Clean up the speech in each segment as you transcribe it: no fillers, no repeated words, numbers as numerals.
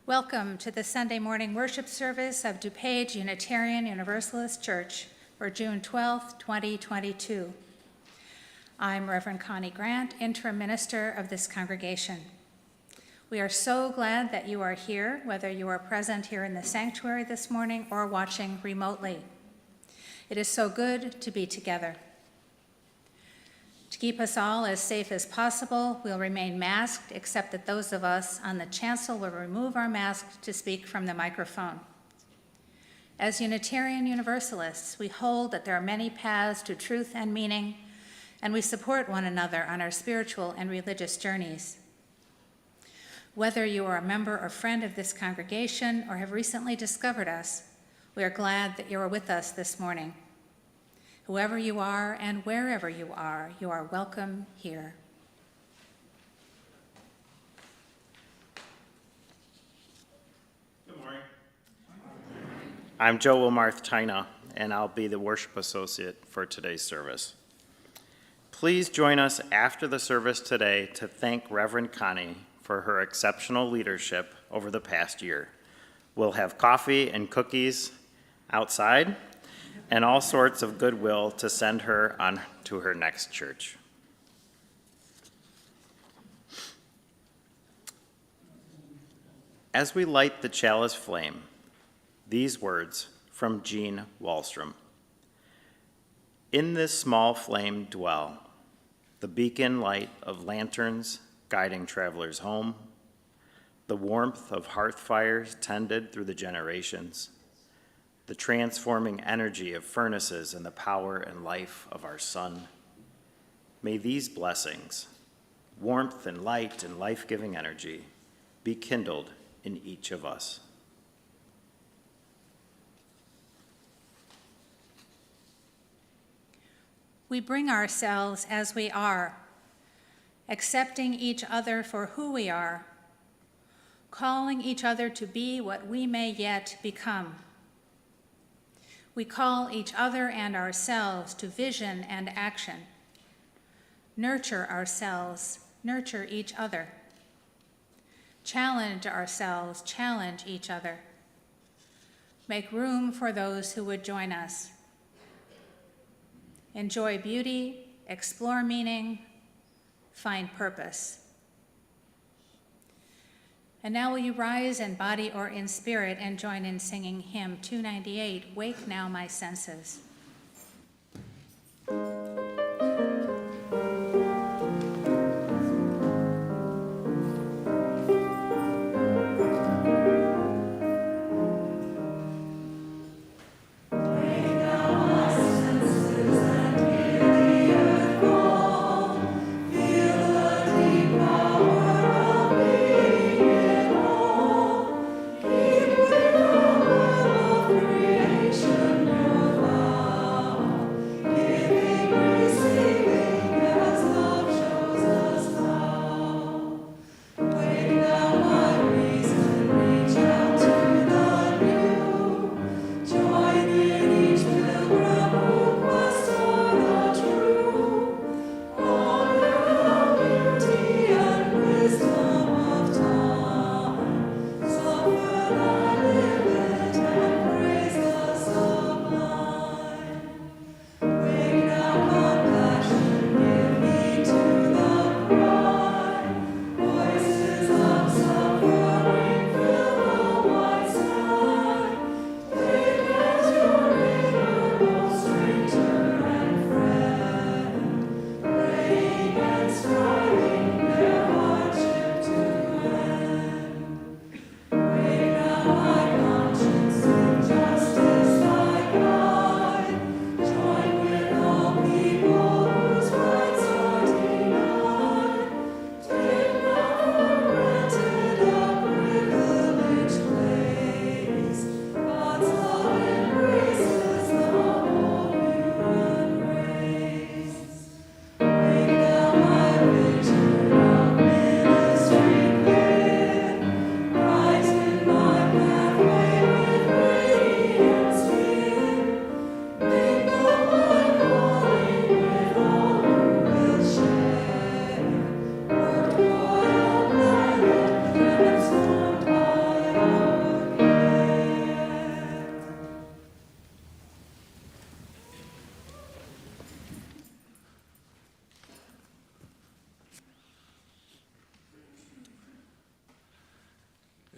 Welcome to the Sunday morning worship service of DuPage Unitarian Universalist Church for June 12, 2022. I'm Reverend Connie Grant, interim minister of this congregation. We are so glad that you are here, whether you are present here in the sanctuary this morning or watching remotely. It is so good to be together. To keep us all as safe as possible, we'll remain masked, except that those of us on the chancel will remove our masks to speak from the microphone. As Unitarian Universalists, we hold that there are many paths to truth and meaning, and we support one another on our spiritual and religious journeys. Whether you are a member or friend of this congregation or have recently discovered us, we are glad that you are with us this morning. Whoever you are and wherever you are welcome here. Good morning. I'm Joe Wilmarth Tyna, and I'll be the worship associate for today's service. Please join us after the service today to thank Reverend Connie for her exceptional leadership over the past year. We'll have coffee and cookies outside and all sorts of goodwill to send her on to her next church. As we light the chalice flame, these words from Jean Wallstrom. In this small flame dwell the beacon light of lanterns guiding travelers home, the warmth of hearth fires tended through the generations, the transforming energy of furnaces and the power and life of our sun. May these blessings, warmth and light and life-giving energy, be kindled in each of us. We bring ourselves as we are, accepting each other for who we are, calling each other to be what we may yet become. We call each other and ourselves to vision and action. Nurture ourselves, nurture each other. Challenge ourselves, challenge each other. Make room for those who would join us. Enjoy beauty, explore meaning, find purpose. And now will you rise in body or in spirit and join in singing hymn 298, Wake Now My Senses. Creation, your love.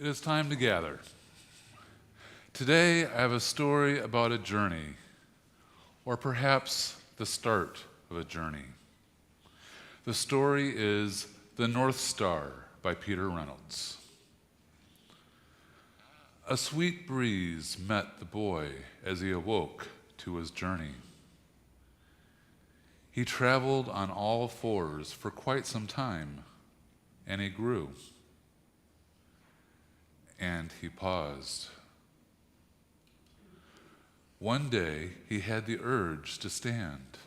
It is time to gather. Today, I have a story about a journey, or perhaps the start of a journey. The story is The North Star by Peter Reynolds. A sweet breeze met the boy as he awoke to his journey. He traveled on all fours for quite some time, and he grew. And he paused. One day, he had the urge to stand,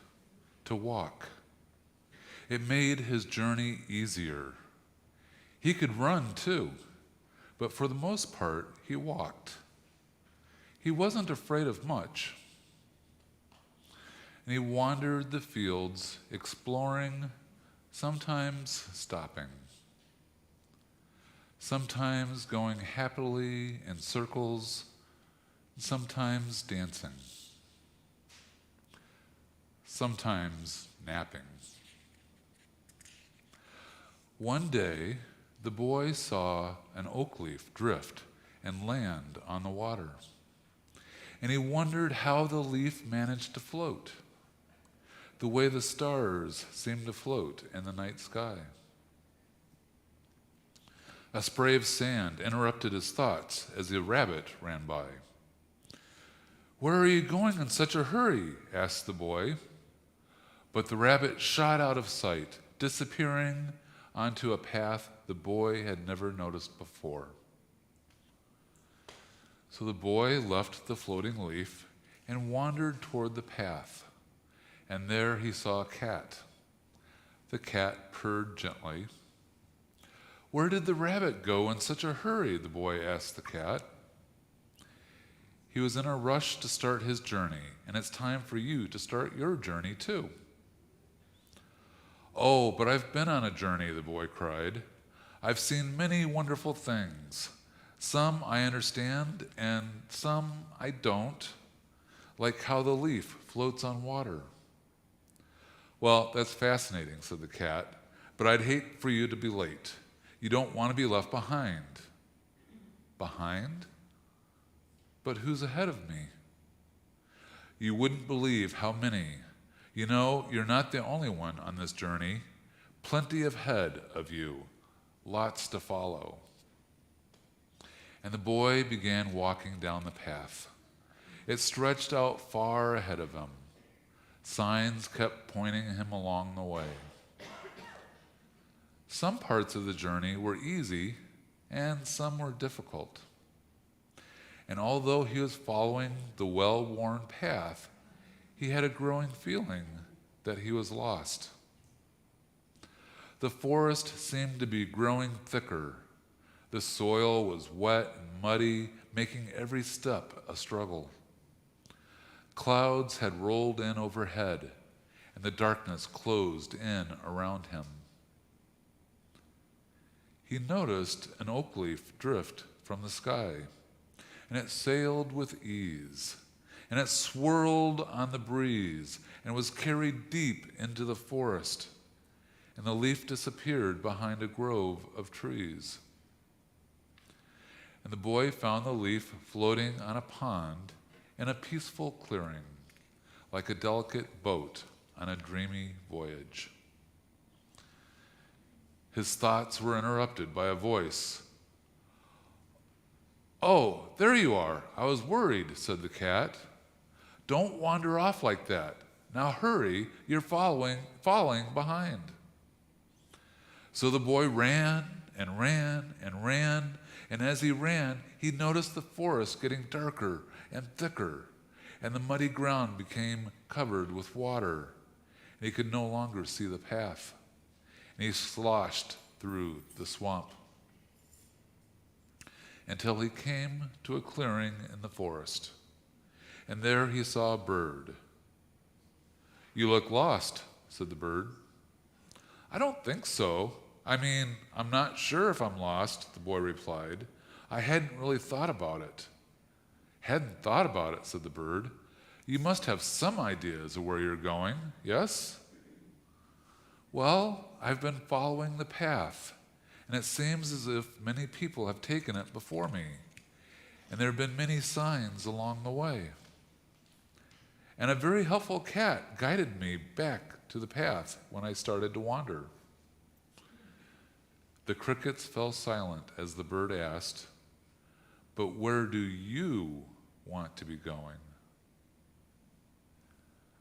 to walk. It made his journey easier. He could run too, but for the most part, he walked. He wasn't afraid of much. And he wandered the fields, exploring, sometimes stopping, sometimes going happily in circles, sometimes dancing, sometimes napping. One day, the boy saw an oak leaf drift and land on the water, and he wondered how the leaf managed to float, the way the stars seemed to float in the night sky. A spray of sand interrupted his thoughts as a rabbit ran by. "Where are you going in such a hurry?" asked the boy. But the rabbit shot out of sight, disappearing onto a path the boy had never noticed before. So the boy left the floating leaf and wandered toward the path, and there he saw a cat. The cat purred gently. "Where did the rabbit go in such a hurry?" the boy asked the cat. "He was in a rush to start his journey, and it's time for you to start your journey too." "Oh, but I've been on a journey," the boy cried. "I've seen many wonderful things. Some I understand, and some I don't, like how the leaf floats on water." "Well, that's fascinating," said the cat, "but I'd hate for you to be late. You don't want to be left behind." "Behind? But who's ahead of me?" "You wouldn't believe how many. You know, you're not the only one on this journey. Plenty ahead of you, lots to follow." And the boy began walking down the path. It stretched out far ahead of him. Signs kept pointing him along the way. Some parts of the journey were easy, and some were difficult. And although he was following the well-worn path, he had a growing feeling that he was lost. The forest seemed to be growing thicker. The soil was wet and muddy, making every step a struggle. Clouds had rolled in overhead, and the darkness closed in around him. He noticed an oak leaf drift from the sky, and it sailed with ease, and it swirled on the breeze and was carried deep into the forest, and the leaf disappeared behind a grove of trees. And the boy found the leaf floating on a pond in a peaceful clearing, like a delicate boat on a dreamy voyage. His thoughts were interrupted by a voice. "Oh, there you are. I was worried," said the cat. "Don't wander off like that. Now hurry, you're falling behind." So the boy ran and ran and ran, and as he ran, he noticed the forest getting darker and thicker, and the muddy ground became covered with water, and he could no longer see the path, and he sloshed through the swamp until he came to a clearing in the forest, and there he saw a bird. "You look lost," said the bird. "I don't think so. I'm not sure if I'm lost," the boy replied. "I hadn't really thought about it." "Hadn't thought about it," said the bird. "You must have some ideas of where you're going, yes?" "Well, I've been following the path, and it seems as if many people have taken it before me, and there have been many signs along the way. And a very helpful cat guided me back to the path when I started to wander. The crickets fell silent as the bird asked, "But where do you want to be going?"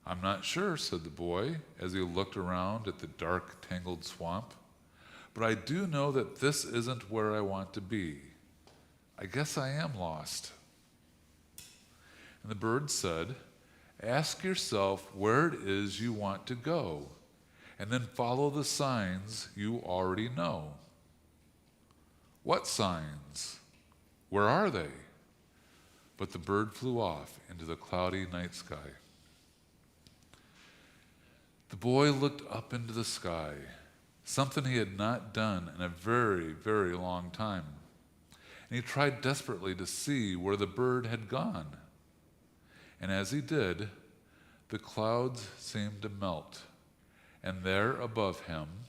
"I'm not sure," said the boy as he looked around at the dark, tangled swamp. "But I do know that this isn't where I want to be. I guess I am lost." And the bird said, "Ask yourself where it is you want to go, and then follow the signs you already know." "What signs? Where are they?" But the bird flew off into the cloudy night sky. The boy looked up into the sky, something he had not done in a very, very long time. And he tried desperately to see where the bird had gone. And as he did, the clouds seemed to melt, and there above him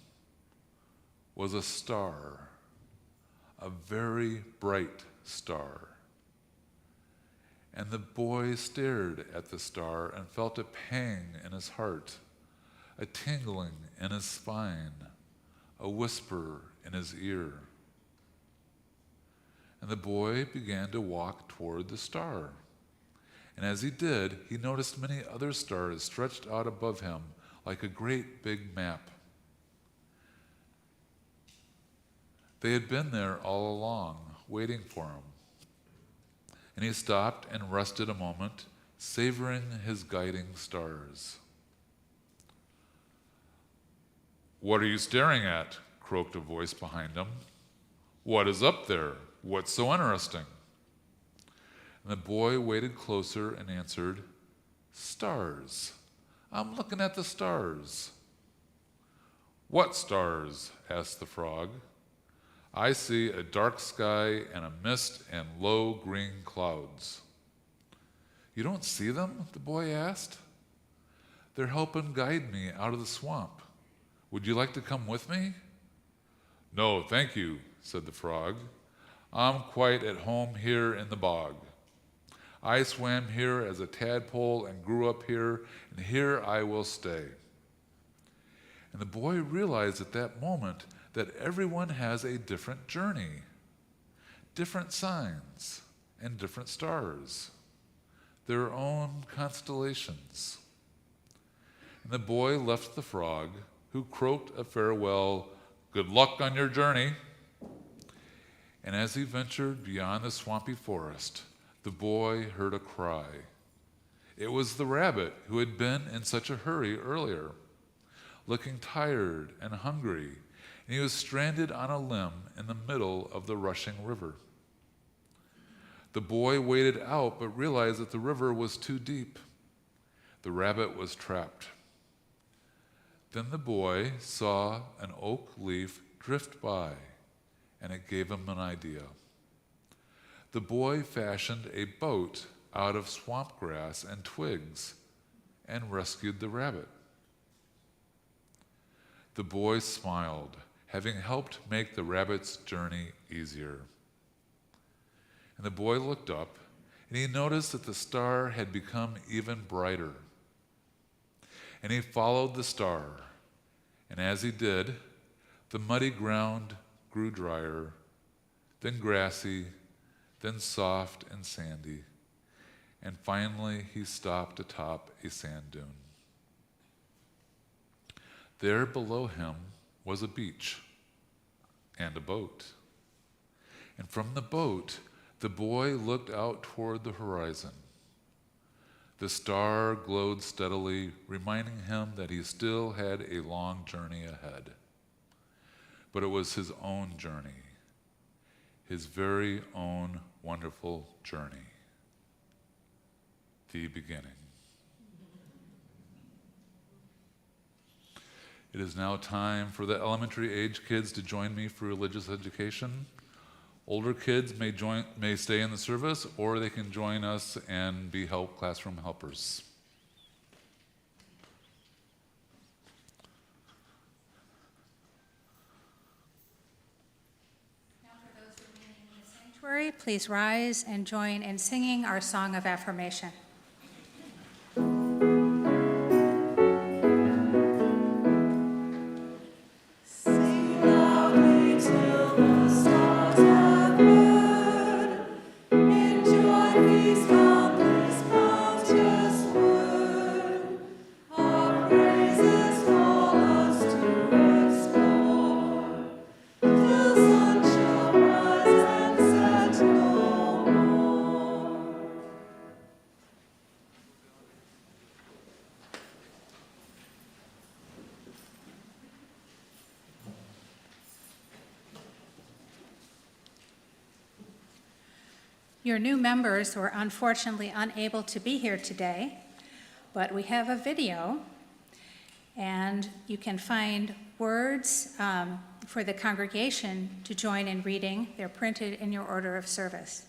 was a star, a very bright star. And the boy stared at the star and felt a pang in his heart, a tingling in his spine, a whisper in his ear. And the boy began to walk toward the star. And as he did, he noticed many other stars stretched out above him like a great big map. They had been there all along, waiting for him. And he stopped and rested a moment, savoring his guiding stars. "What are you staring at?" croaked a voice behind him. "What is up there? What's so interesting?" And the boy waited closer and answered, "Stars. I'm looking at the stars." "What stars?" asked the frog. "I see a dark sky and a mist and low green clouds." "You don't see them?" the boy asked. "They're helping guide me out of the swamp. Would you like to come with me?" "No, thank you," said the frog. "I'm quite at home here in the bog. I swam here as a tadpole and grew up here, and here I will stay." And the boy realized at that moment that everyone has a different journey, different signs, and different stars, their own constellations. And the boy left the frog, who croaked a farewell, "Good luck on your journey." And as he ventured beyond the swampy forest, the boy heard a cry. It was the rabbit who had been in such a hurry earlier, looking tired and hungry, and he was stranded on a limb in the middle of the rushing river. The boy waded out but realized that the river was too deep. The rabbit was trapped. Then the boy saw an oak leaf drift by, and it gave him an idea. The boy fashioned a boat out of swamp grass and twigs and rescued the rabbit. The boy smiled, having helped make the rabbit's journey easier. And the boy looked up, and he noticed that the star had become even brighter. And he followed the star, and as he did, the muddy ground grew drier, then grassy, then soft and sandy, and finally he stopped atop a sand dune. There below him was a beach and a boat. And from the boat, the boy looked out toward the horizon. The star glowed steadily, reminding him that he still had a long journey ahead. But it was his own journey, his very own wonderful journey. The beginning. It is now time for the elementary age kids to join me for religious education. Older kids may stay in the service, or they can join us and be classroom helpers. Library, please rise and join in singing our song of affirmation. Your new members were unfortunately unable to be here today, but we have a video, and you can find words for the congregation to join in reading. They're printed in your order of service.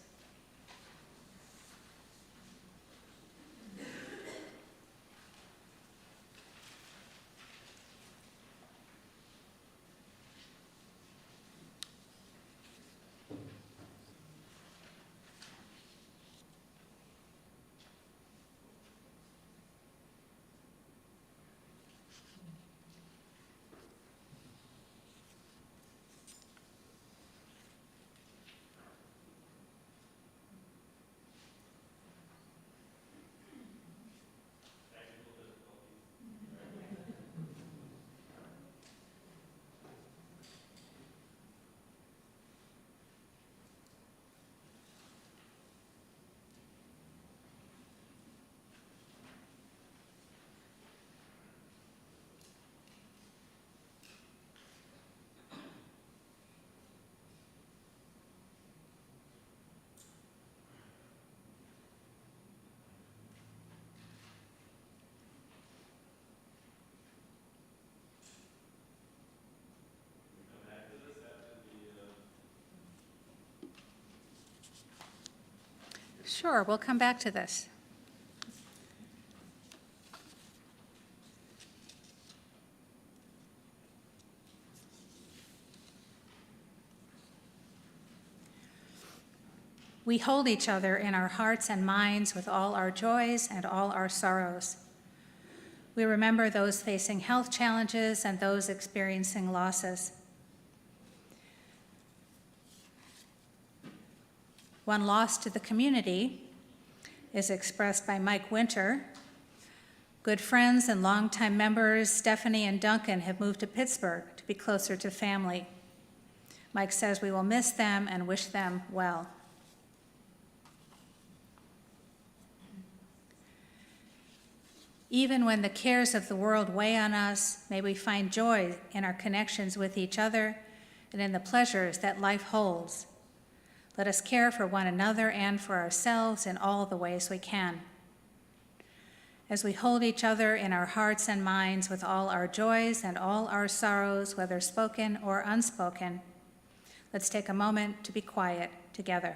Sure, we'll come back to this. We hold each other in our hearts and minds with all our joys and all our sorrows. We remember those facing health challenges and those experiencing losses. One loss to the community is expressed by Mike Winter. Good friends and longtime members Stephanie and Duncan have moved to Pittsburgh to be closer to family. Mike says we will miss them and wish them well. Even when the cares of the world weigh on us, may we find joy in our connections with each other and in the pleasures that life holds. Let us care for one another and for ourselves in all the ways we can. As we hold each other in our hearts and minds with all our joys and all our sorrows, whether spoken or unspoken, let's take a moment to be quiet together.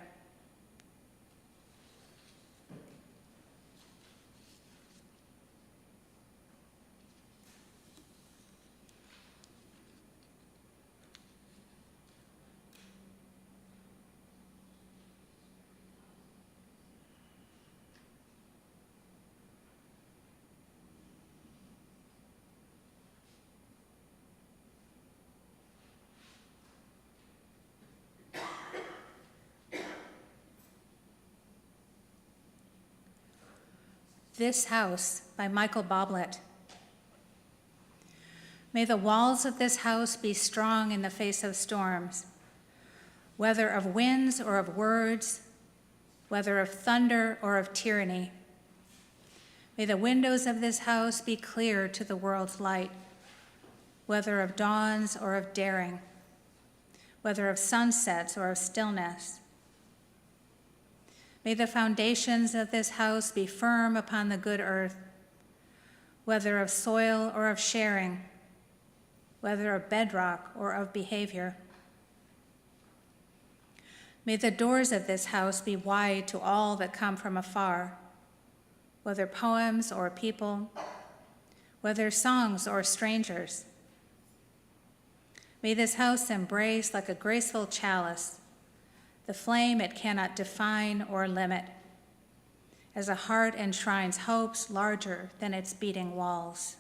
This House by Michael Boblet. May the walls of this house be strong in the face of storms, whether of winds or of words, whether of thunder or of tyranny. May the windows of this house be clear to the world's light, whether of dawns or of daring, whether of sunsets or of stillness. May the foundations of this house be firm upon the good earth, whether of soil or of sharing, whether of bedrock or of behavior. May the doors of this house be wide to all that come from afar, whether poems or people, whether songs or strangers. May this house embrace like a graceful chalice the flame it cannot define or limit, as a heart enshrines hopes larger than its beating walls.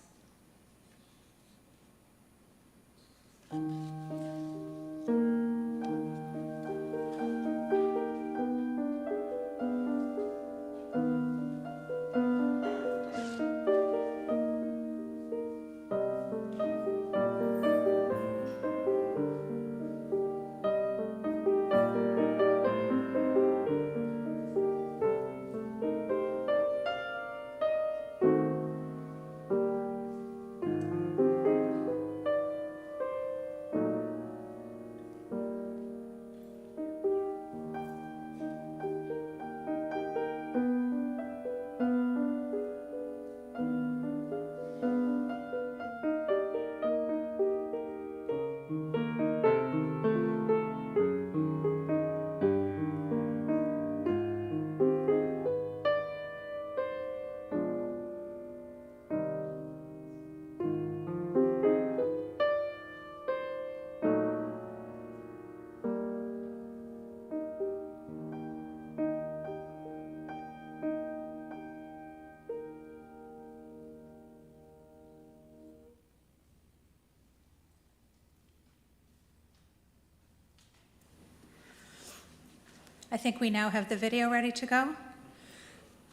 I think we now have the video ready to go.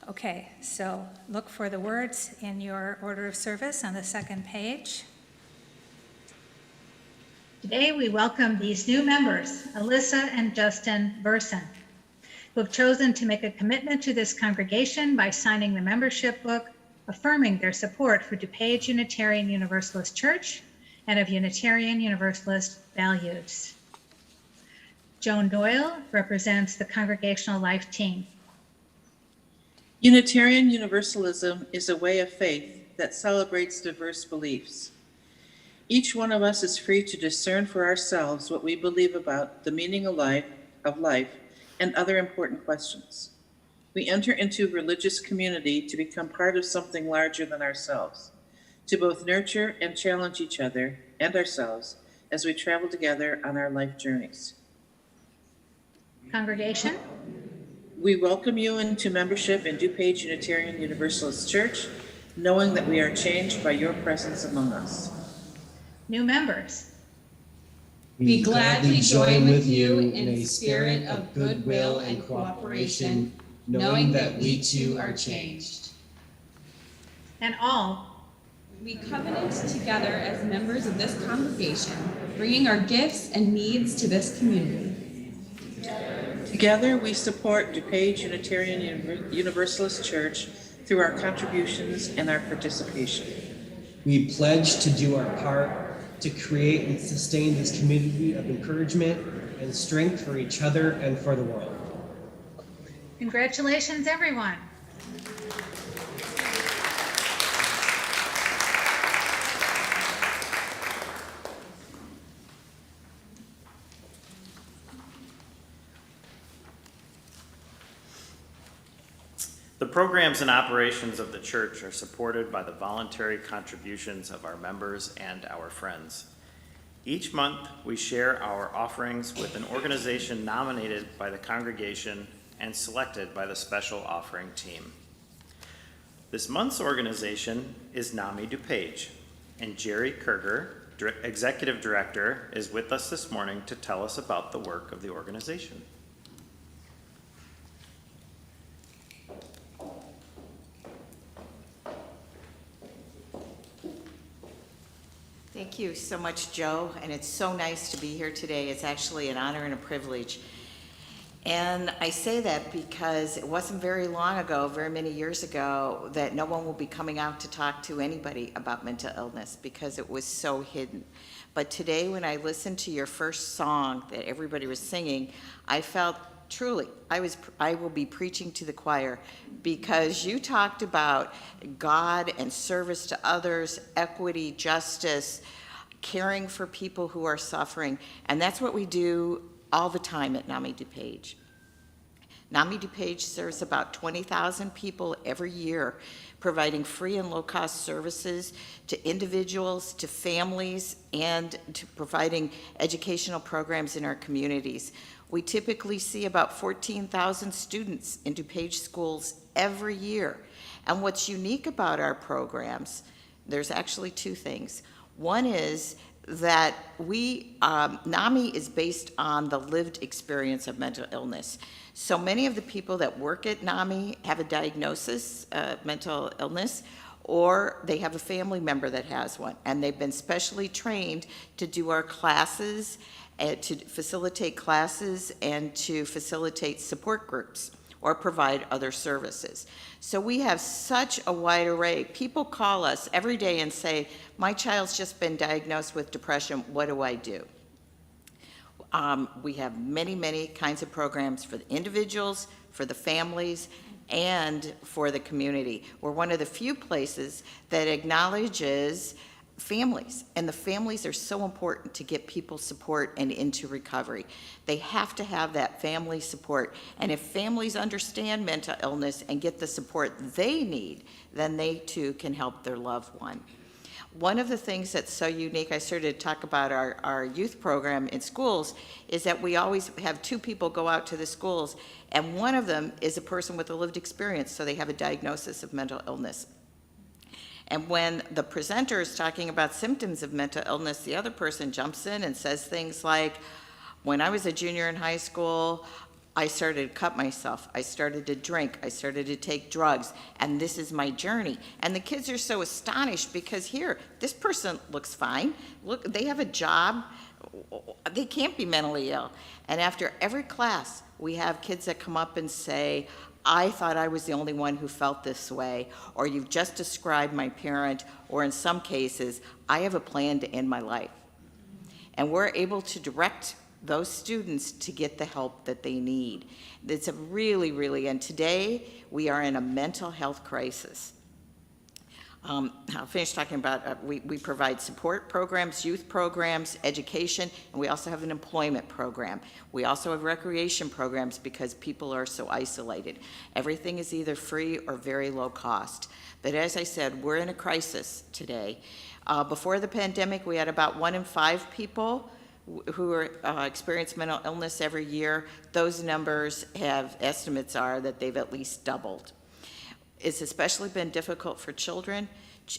Okay, so look for the words in your order of service on the second page. Today we welcome these new members, Alyssa and Justin Burson, who have chosen to make a commitment to this congregation by signing the membership book, affirming their support for DuPage Unitarian Universalist Church and of Unitarian Universalist values. Joan Doyle represents the Congregational Life team. Unitarian Universalism is a way of faith that celebrates diverse beliefs. Each one of us is free to discern for ourselves what we believe about the meaning of life, and other important questions. We enter into religious community to become part of something larger than ourselves, to both nurture and challenge each other and ourselves as we travel together on our life journeys. Congregation, we welcome you into membership in DuPage Unitarian Universalist Church, knowing that we are changed by your presence among us. new members, We gladly join with you in a spirit of goodwill and cooperation, knowing that we too are changed. and all, We covenant together as members of this congregation, bringing our gifts and needs to this community. Together, we support DuPage Unitarian Universalist Church through our contributions and our participation. We pledge to do our part to create and sustain this community of encouragement and strength for each other and for the world. congratulations, everyone. The programs and operations of the church are supported by the voluntary contributions of our members and our friends. Each month, we share our offerings with an organization nominated by the congregation and selected by the special offering team. This month's organization is NAMI DuPage, and Jerry Kerger, Executive Director, is with us this morning to tell us about the work of the organization. Thank you so much, Joe, and it's so nice to be here today. It's actually an honor and a privilege. And I say that because it wasn't very long ago, very many years ago, that no one will be coming out to talk to anybody about mental illness because it was so hidden. But today, when I listened to your first song that everybody was singing, I felt truly, I will be preaching to the choir because you talked about God and service to others, equity, justice, caring for people who are suffering, and that's what we do all the time at NAMI DuPage. NAMI DuPage serves about 20,000 people every year, providing free and low-cost services to individuals, to families, and to providing educational programs in our communities. We typically see about 14,000 students in DuPage schools every year. And what's unique about our programs, there's actually two things. One is that NAMI is based on the lived experience of mental illness. So many of the people that work at NAMI have a diagnosis of mental illness, or they have a family member that has one, and they've been specially trained to do our classes, to facilitate classes, and to facilitate support groups or provide other services. So we have such a wide array. People call us every day and say, my child's just been diagnosed with depression, what do I do? We have many, many kinds of programs for the individuals, for the families, and for the community. We're one of the few places that acknowledges families, and the families are so important to get people support and into recovery. They have to have that family support, and if families understand mental illness and get the support they need, then they too can help their loved one. One of the things that's so unique, I started to talk about our youth program in schools, is that we always have two people go out to the schools, and one of them is a person with a lived experience, so they have a diagnosis of mental illness. And when the presenter is talking about symptoms of mental illness, the other person jumps in and says things like, when I was a junior in high school, I started to cut myself, I started to drink, I started to take drugs, and this is my journey. And the kids are so astonished because here, this person looks fine. Look, they have a job. They can't be mentally ill. And after every class, we have kids that come up and say, I thought I was the only one who felt this way, or you've just described my parent, or in some cases, I have a plan to end my life. And we're able to direct those students to get the help that they need. It's a really, and today we are in a mental health crisis. I'll finish talking about, we provide support programs, youth programs, education, and we also have an employment program. We also have recreation programs because people are so isolated. Everything is either free or very low cost. But as I said, we're in a crisis today. Before the pandemic, we had about 1 in 5 people who experience mental illness every year. Those numbers estimates are that they've at least doubled. It's especially been difficult for children,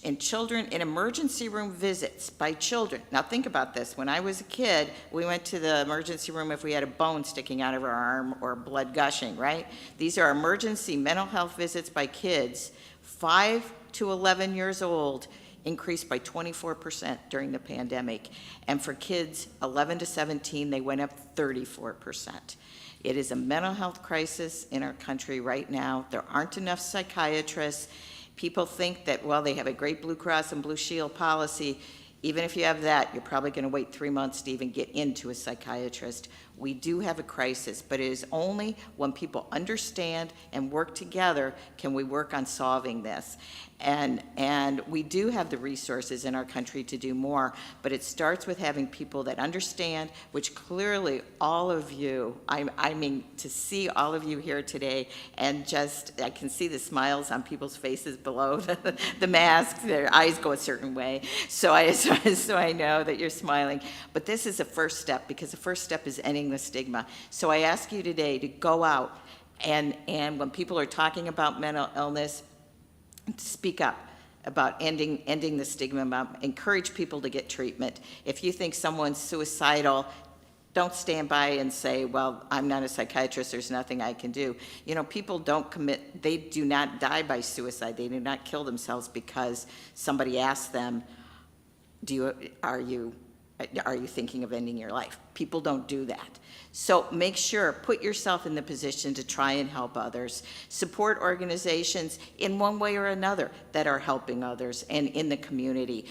and children in emergency room visits by children. Now think about this. When I was a kid, we went to the emergency room if we had a bone sticking out of our arm or blood gushing, right? These are emergency mental health visits by kids 5 to 11 years old, increased by 24% during the pandemic. And for kids 11 to 17, they went up 34%. It is a mental health crisis in our country right now. There aren't enough psychiatrists. People think that, well, they have a great Blue Cross and Blue Shield policy. Even if you have that, you're probably going to wait 3 months to even get into a psychiatrist. We do have a crisis, but it is only when people understand and work together can we work on solving this. And we do have the resources in our country to do more, but it starts with having people that understand, which clearly all of you, I mean, to see all of you here today, and just, I can see the smiles on people's faces below the masks, their eyes go a certain way, so I know that you're smiling. But this is a first step, because the first step is ending the stigma. So I ask you today to go out and when people are talking about mental illness, speak up about ending the stigma, encourage people to get treatment. If you think someone's suicidal, don't stand by and say, well, I'm not a psychiatrist, there's nothing I can do. You know, people they do not die by suicide. They do not kill themselves because somebody asked them, are you thinking of ending your life? People don't do that. So make sure, put yourself in the position to try and help others. Support organizations in one way or another that are helping others and in the community.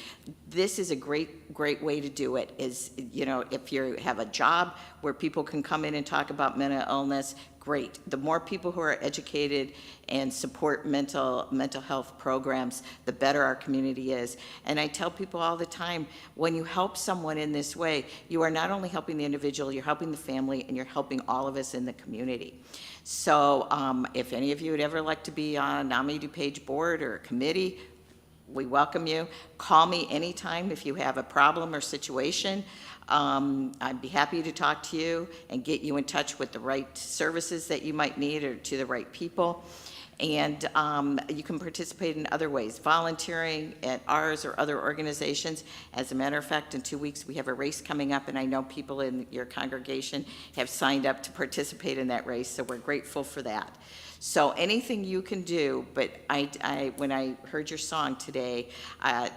This is a great way to do it, is, you know, if you have a job where people can come in and talk about mental illness, great. The more people who are educated and support mental health programs, the better our community is. And I tell people all the time, when you help someone in this way, you are not only helping the individual, you're helping the family, and you're helping all of us in the community. So if any of you would ever like to be on a NAMI DuPage board or a committee, we welcome you. Call me anytime if you have a problem or situation. I'd be happy to talk to you and get you in touch with the right services that you might need or to the right people. And you can participate in other ways, volunteering at ours or other organizations. As a matter of fact, in 2 weeks, we have a race coming up, and I know people in your congregation have signed up to participate in that race, so we're grateful for that. So anything you can do, but when I heard your song today,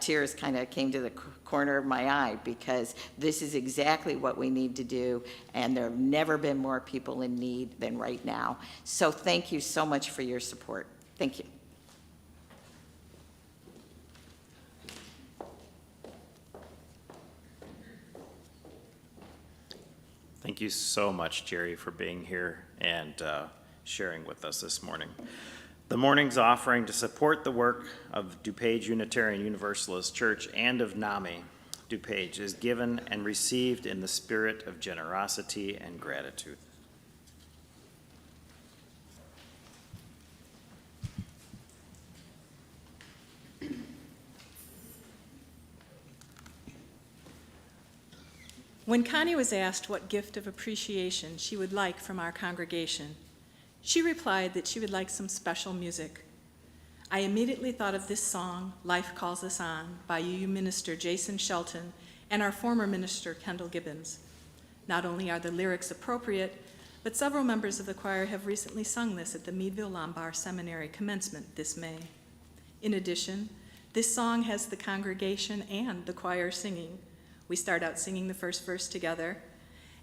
tears kind of came to the corner of my eye, because this is exactly what we need to do, and there have never been more people in need than right now. So thank you so much for your support. Thank you. Thank you so much, Jerry, for being here and sharing with us this morning. The morning's offering to support the work of DuPage Unitarian Universalist Church and of NAMI DuPage is given and received in the spirit of generosity and gratitude. When Connie was asked what gift of appreciation she would like from our congregation, she replied that she would like some special music. I immediately thought of this song, Life Calls Us On, by UU minister Jason Shelton and our former minister, Kendall Gibbons. Not only are the lyrics appropriate, but several members of the choir have recently sung this at the Meadville-Lombard Seminary commencement this May. In addition, this song has the congregation and the choir singing. We start out singing the first verse together,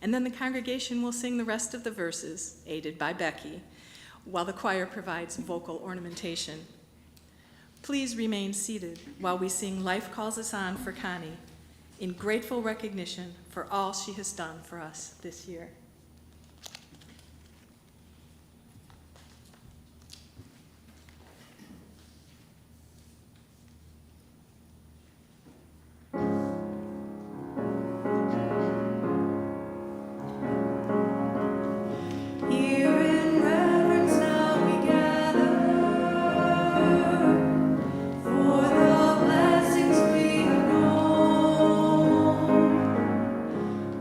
and then the congregation will sing the rest of the verses, aided by Becky, while the choir provides vocal ornamentation. Please remain seated while we sing Life Calls Us On for Connie, in grateful recognition for all she has done for us this year.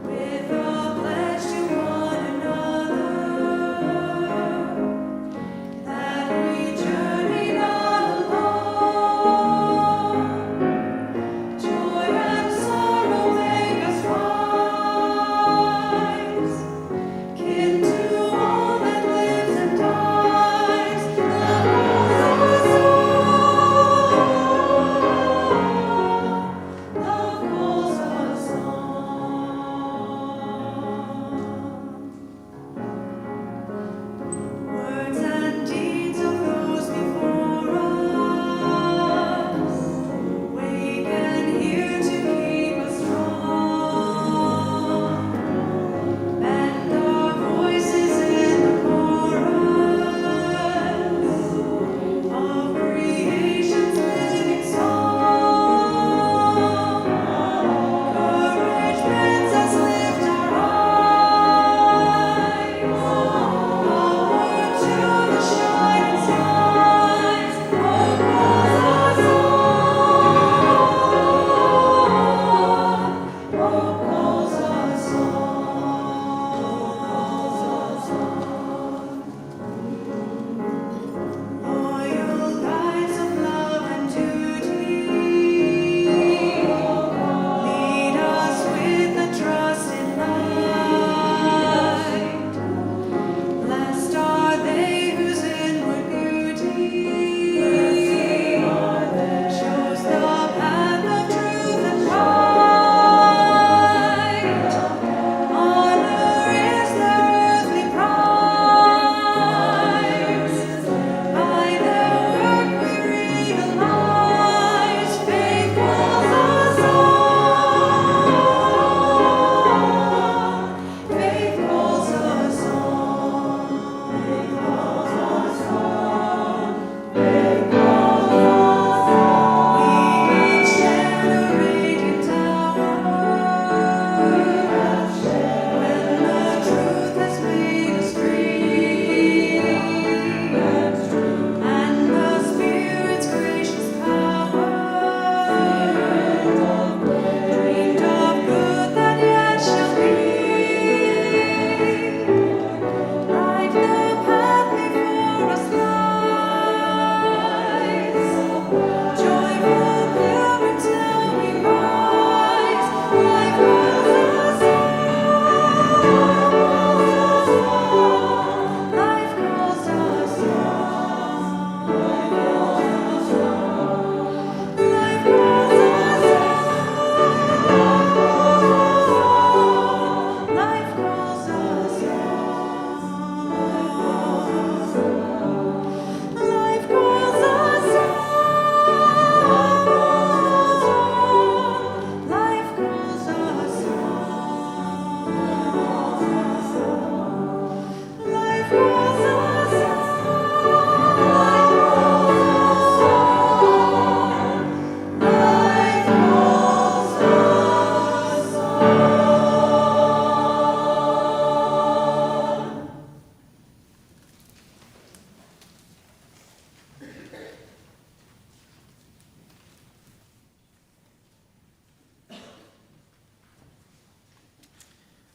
With a pledge to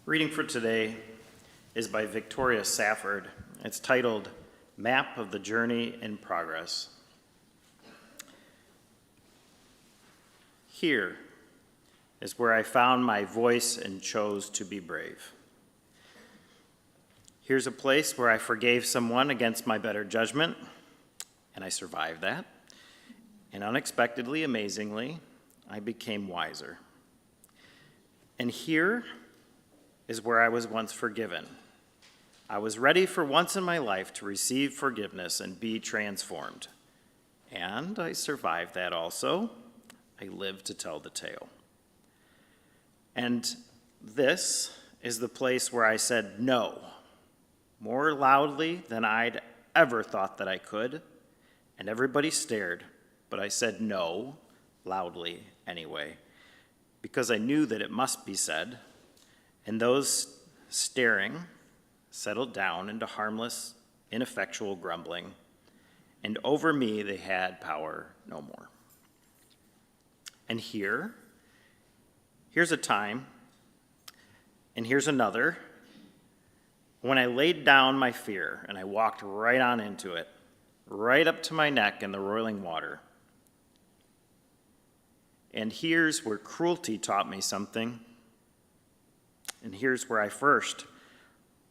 Reading for today is by Victoria Safford. It's titled, Map of the Journey in Progress. Here is where I found my voice and chose to be brave. Here's a place where I forgave someone against my better judgment, and I survived that. And unexpectedly, amazingly, I became wiser. And here is where I was once forgiven. I was ready for once in my life to receive forgiveness and be transformed. And I survived that also. I lived to tell the tale. And this is the place where I said no, more loudly than I'd ever thought that I could. And everybody stared, but I said no loudly anyway, because I knew that it must be said. And those staring settled down into harmless, ineffectual grumbling, and over me they had power no more. And here's a time, and here's another, when I laid down my fear and I walked right on into it, right up to my neck in the roiling water. And here's where cruelty taught me something. And here's where I first,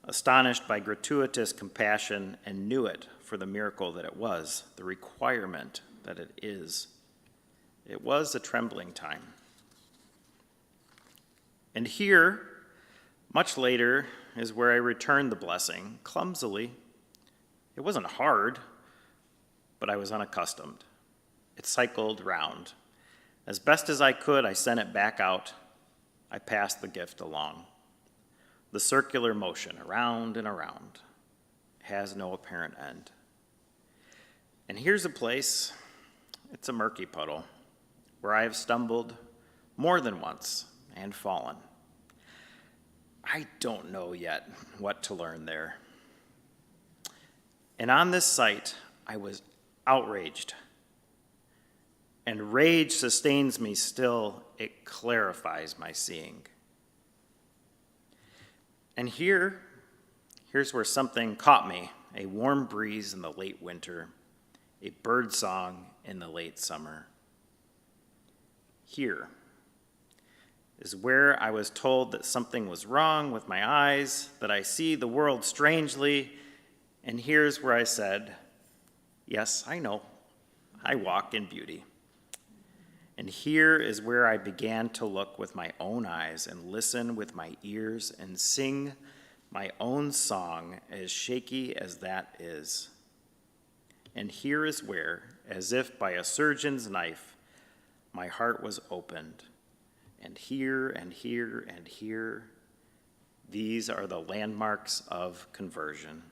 astonished by gratuitous compassion, and knew it for the miracle that it was, the requirement that it is. It was a trembling time. And here, much later, is where I returned the blessing, clumsily. It wasn't hard, but I was unaccustomed. It cycled round. As best as I could, I sent it back out. I passed the gift along. The circular motion, around and around, has no apparent end. And here's a place, it's a murky puddle, where I have stumbled more than once and fallen. I don't know yet what to learn there. And on this site, I was outraged. And rage sustains me still, it clarifies my seeing. And here's where something caught me, a warm breeze in the late winter, a bird song in the late summer. Here is where I was told that something was wrong with my eyes, that I see the world strangely, and here's where I said, yes, I know, I walk in beauty. And here is where I began to look with my own eyes and listen with my ears and sing my own song, as shaky as that is. And here is where, as if by a surgeon's knife, my heart was opened. And here and here and here, these are the landmarks of conversion.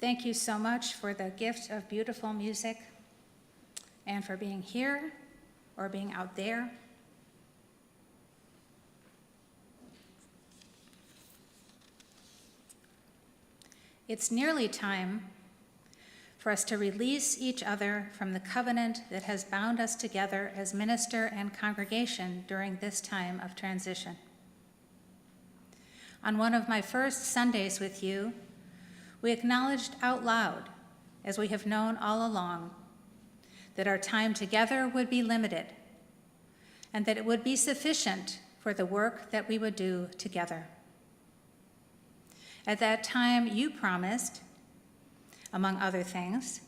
Thank you so much for the gift of beautiful music and for being here or being out there. It's nearly time for us to release each other from the covenant that has bound us together as minister and congregation during this time of transition. On one of my first Sundays with you, we acknowledged out loud, as we have known all along, that our time together would be limited and that it would be sufficient for the work that we would do together. At that time, you promised, among other things,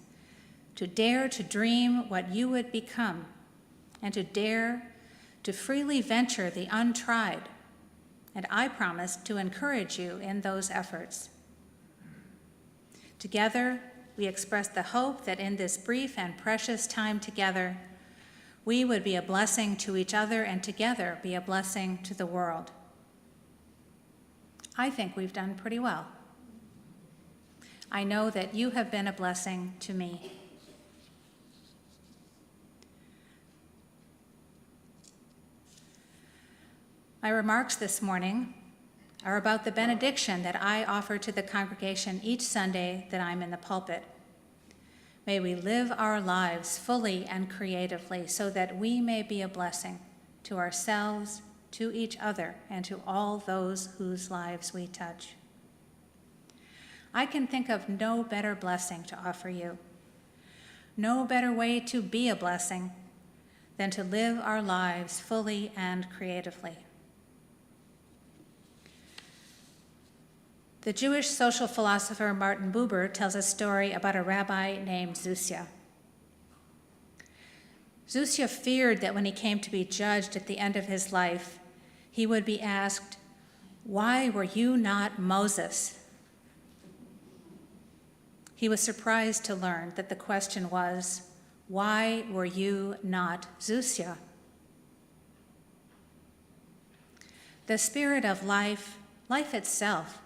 to dare to dream what you would become and to dare to freely venture the untried, and I promised to encourage you in those efforts. Together, we expressed the hope that in this brief and precious time together, we would be a blessing to each other and together be a blessing to the world. I think we've done pretty well. I know that you have been a blessing to me. My remarks this morning are about the benediction that I offer to the congregation each Sunday that I'm in the pulpit. May we live our lives fully and creatively so that we may be a blessing to ourselves, to each other, and to all those whose lives we touch. I can think of no better blessing to offer you, no better way to be a blessing than to live our lives fully and creatively. The Jewish social philosopher Martin Buber tells a story about a rabbi named Zusia. Zusia feared that when he came to be judged at the end of his life, he would be asked, "Why were you not Moses?" He was surprised to learn that the question was, "Why were you not Zusia?" The spirit of life, life itself,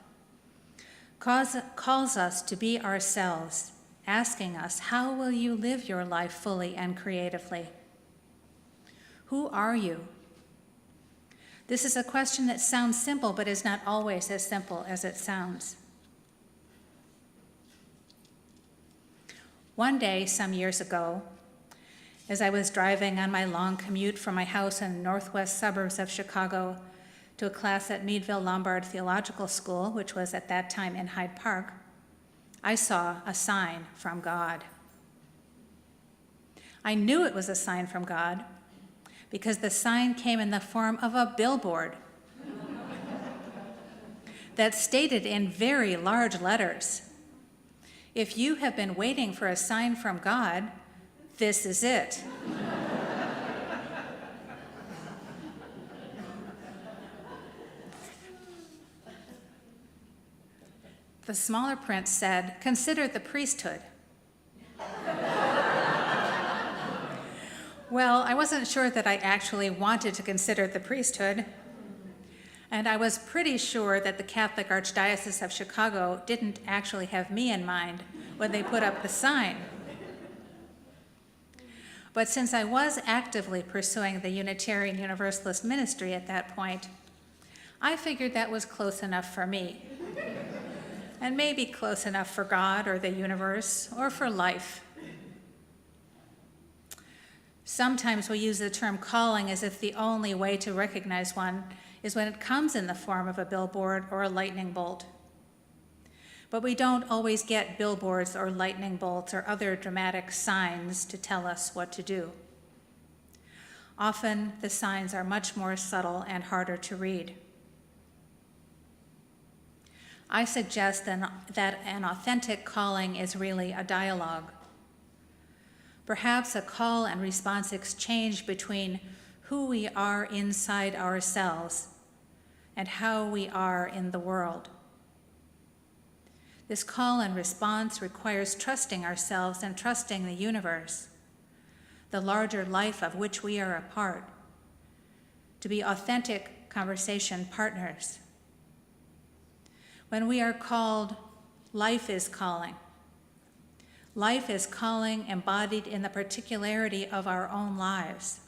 calls us to be ourselves, asking us, how will you live your life fully and creatively? Who are you? This is a question that sounds simple, but is not always as simple as it sounds. One day, some years ago, as I was driving on my long commute from my house in the northwest suburbs of Chicago to a class at Meadville Lombard Theological School, which was at that time in Hyde Park, I saw a sign from God. I knew it was a sign from God because the sign came in the form of a billboard that stated in very large letters, "If you have been waiting for a sign from God, this is it." The smaller print said, "Consider the priesthood." Well, I wasn't sure that I actually wanted to consider the priesthood, and I was pretty sure that the Catholic Archdiocese of Chicago didn't actually have me in mind when they put up the sign. But since I was actively pursuing the Unitarian Universalist ministry at that point, I figured that was close enough for me. And maybe close enough for God or the universe or for life. Sometimes we use the term calling as if the only way to recognize one is when it comes in the form of a billboard or a lightning bolt. But we don't always get billboards or lightning bolts or other dramatic signs to tell us what to do. Often the signs are much more subtle and harder to read. I suggest that an authentic calling is really a dialogue. Perhaps a call and response exchange between who we are inside ourselves and how we are in the world. This call and response requires trusting ourselves and trusting the universe, the larger life of which we are a part, to be authentic conversation partners. When we are called, life is calling, Life is calling embodied in the particularity of our own lives.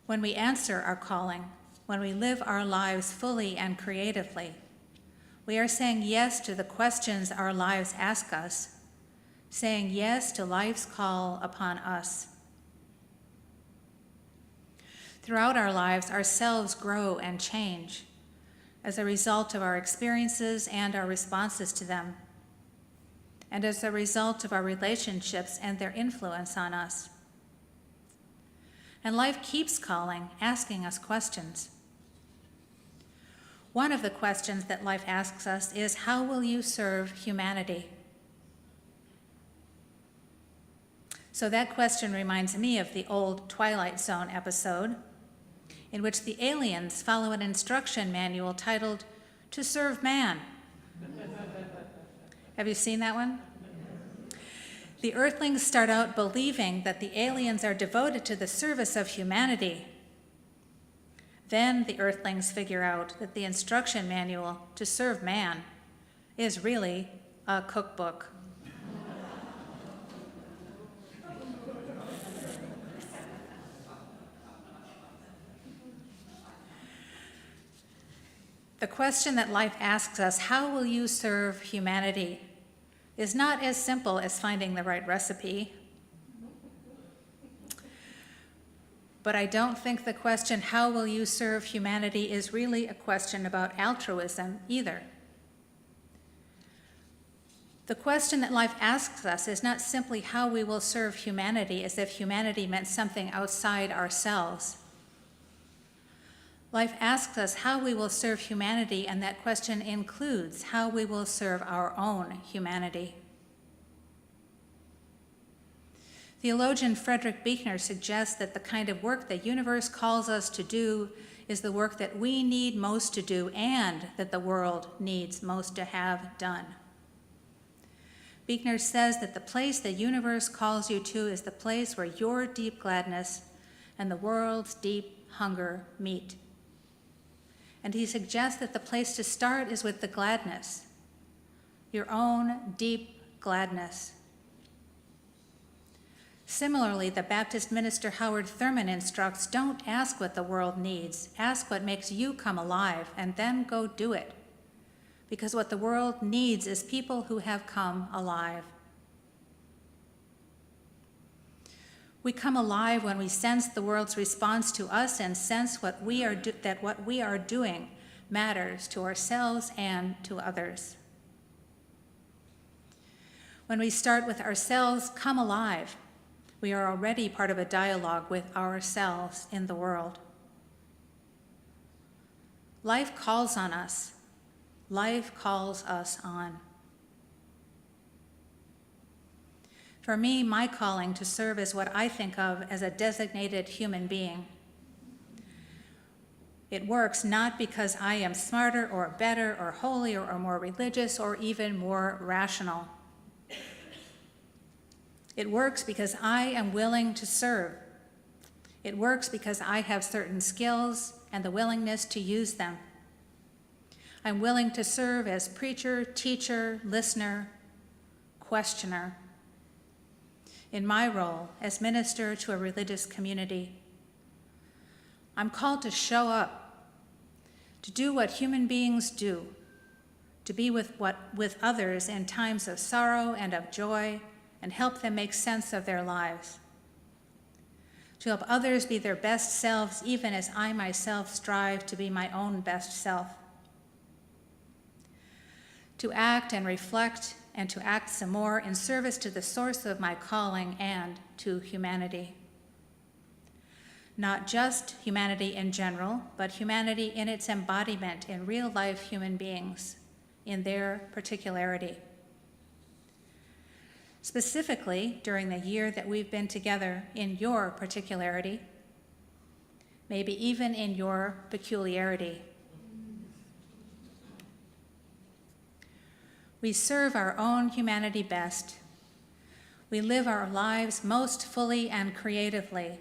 When we answer our calling, when we live our lives fully and creatively, we are saying yes to the questions our lives ask us, saying yes to life's call upon us. Throughout our lives, ourselves grow and change as a result of our experiences and our responses to them, and as a result of our relationships and their influence on us. And life keeps calling, asking us questions. One of the questions that life asks us is, how will you serve humanity? So that question reminds me of the old Twilight Zone episode, in which the aliens follow an instruction manual titled, "To Serve Man." Have you seen that one? The Earthlings start out believing that the aliens are devoted to the service of humanity. Then the Earthlings figure out that the instruction manual, "To Serve Man," is really a cookbook. The question that life asks us, how will you serve humanity, is not as simple as finding the right recipe. But I don't think the question, how will you serve humanity, is really a question about altruism either. The question that life asks us is not simply how we will serve humanity, as if humanity meant something outside ourselves. Life asks us how we will serve humanity, and that question includes how we will serve our own humanity. Theologian Frederick Buechner suggests that the kind of work the universe calls us to do is the work that we need most to do and that the world needs most to have done. Buechner says that the place the universe calls you to is the place where your deep gladness and the world's deep hunger meet. And he suggests that the place to start is with the gladness, your own deep gladness. Similarly, the Baptist minister Howard Thurman instructs, don't ask what the world needs, ask what makes you come alive, and then go do it. Because what the world needs is people who have come alive. We come alive when we sense the world's response to us and sense that what we are doing matters to ourselves and to others. When we start with ourselves, come alive, we are already part of a dialogue with ourselves in the world. Life calls on us. Life calls us on. For me, my calling to serve is what I think of as a designated human being. It works not because I am smarter or better or holier or more religious or even more rational. It works because I am willing to serve. It works because I have certain skills and the willingness to use them. I'm willing to serve as preacher, teacher, listener, questioner, in my role as minister to a religious community. I'm called to show up, to do what human beings do, to be with others in times of sorrow and of joy, and help them make sense of their lives. To help others be their best selves, even as I myself strive to be my own best self. To act and reflect and to act some more in service to the source of my calling and to humanity. Not just humanity in general, but humanity in its embodiment in real-life human beings, in their particularity. Specifically, during the year that we've been together, in your particularity, maybe even in your peculiarity. We serve our own humanity best. We live our lives most fully and creatively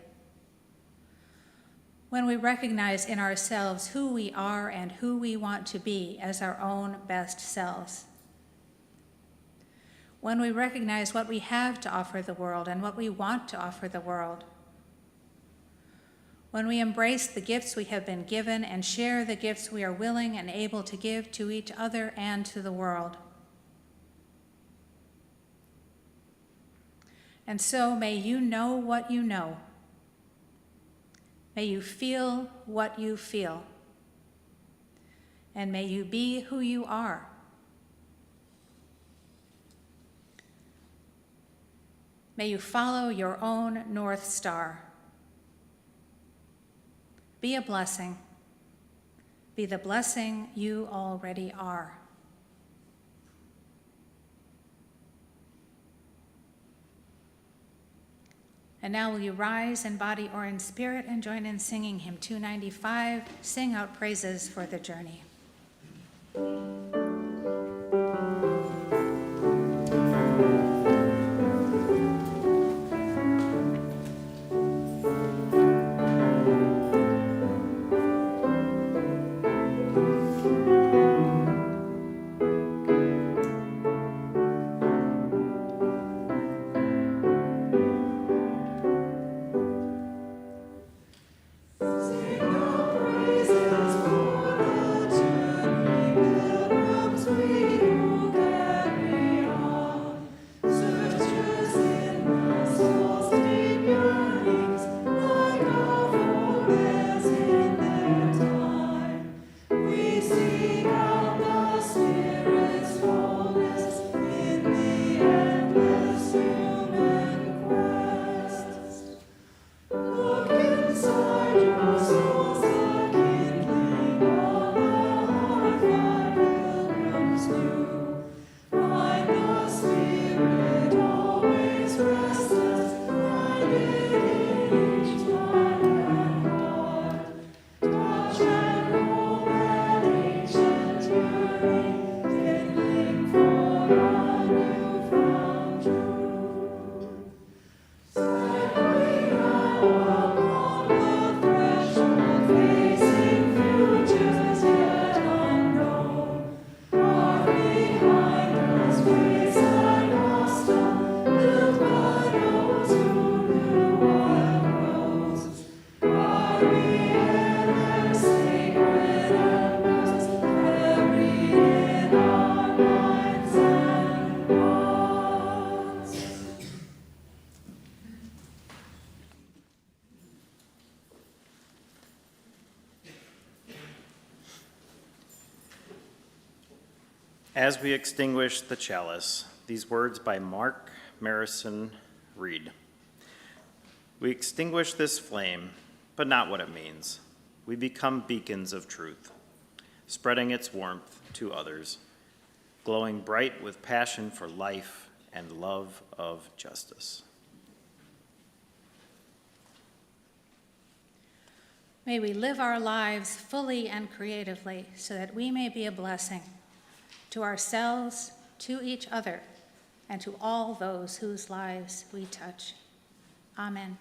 when we recognize in ourselves who we are and who we want to be as our own best selves. when we recognize what we have to offer the world and what we want to offer the world, when we embrace the gifts we have been given and share the gifts we are willing and able to give to each other and to the world. And so may you know what you know. May you feel what you feel. And may you be who you are. May you follow your own North Star. Be a blessing. Be the blessing you already are. And now will you rise in body or in spirit and join in singing hymn 295, Sing Out Praises for the Journey. As we extinguish the chalice, these words by Mark Marison read, "We extinguish this flame, but not what it means. We become beacons of truth, spreading its warmth to others, glowing bright with passion for life and love of justice." May we live our lives fully and creatively so that we may be a blessing to ourselves, to each other, and to all those whose lives we touch. Amen.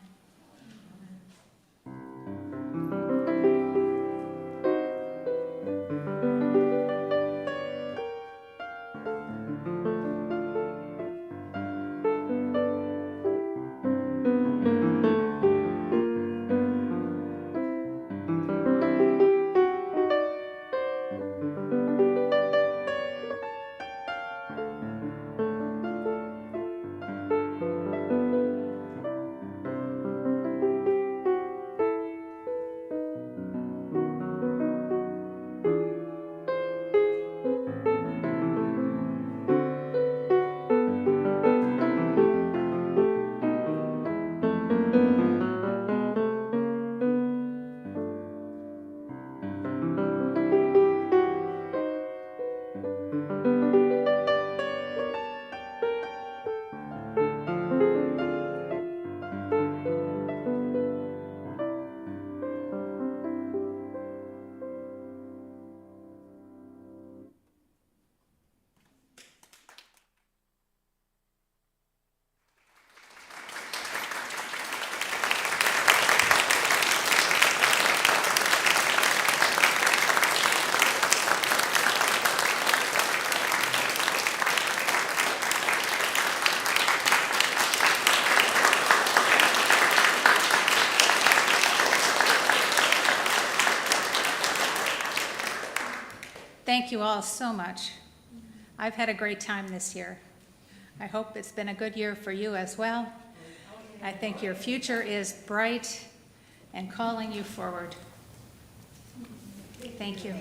thank you all so much. I've had a great time this year. I hope it's been a good year for you as well. I think your future is bright and calling you forward. Thank you.